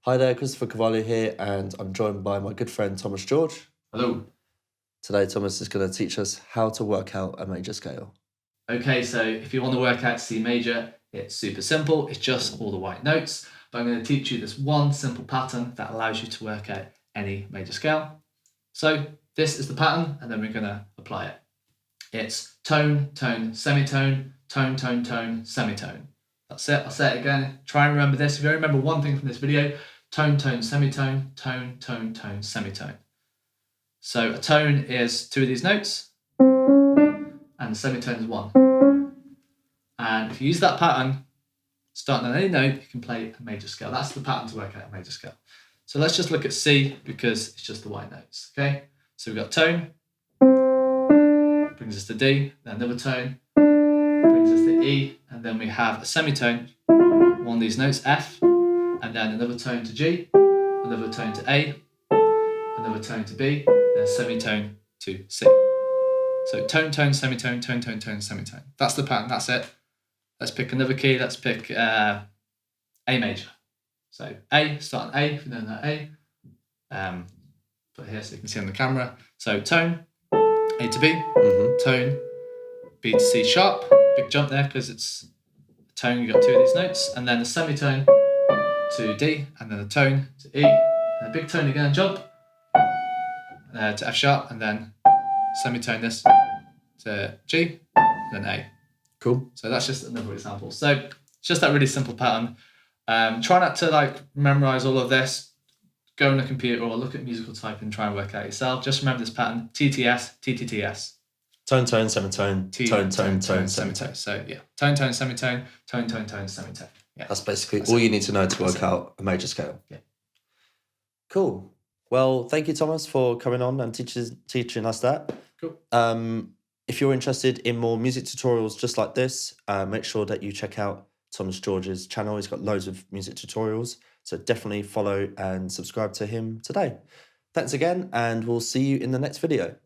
Hi there, Christopher Cavalli here, and I'm joined by my good friend Thomas George. Hello. Today, Thomas is going to teach us how to work out a major scale. Okay, so if you want to work out C major, it's super simple. It's just all the white notes. But I'm going to teach you this one simple pattern that allows you to work out any major scale. So this is the pattern, and then we're going to apply it. It's tone, tone, semitone, tone, tone, tone, semitone. That's it. I'll say it again. Try and remember this. If you remember one thing from this video, tone, tone, semitone, tone, tone, tone, semitone. So a tone is two of these notes, and the semitone is one. And if you use that pattern, starting on any note, you can play a major scale. That's the pattern to work out a major scale. So let's just look at C because it's just the white notes, okay? So we've got tone, brings us to D, then another tone, brings us to E, and then we have a semitone, one of these notes, F, and then another tone to G, another tone to A, another tone to B, and a semitone to C. So tone, tone, semitone, tone, tone, tone, semitone. That's the pattern, that's it. Let's pick another key, let's pick A major. So A, start on A, if you don't know A. Put here so you can see on the camera. So tone, A to B, tone, B to C sharp. Big jump there because it's a tone, you've got two of these notes. And then a semitone to D, and then a tone to E, and a big tone again, jump to F sharp, and then semitone this to G, and then A. Cool. So that's just another example. So it's just that really simple pattern. Try not to memorize all of this. Go on a computer or look at musical type and try and work it out yourself. Just remember this pattern: TTS, TTTS. Tone, tone, semitone, tone, tone, tone, semitone. So yeah, tone, tone, semitone, tone, tone, tone, semitone. Yeah. That's basically all you need to know to work out a major scale. Yeah. Cool. Well, thank you, Thomas, for coming on and teaching us that. Cool. If you're interested in more music tutorials just like this, make sure that you check out Thomas George's channel. He's got loads of music tutorials, so definitely follow and subscribe to him today. Thanks again, and we'll see you in the next video.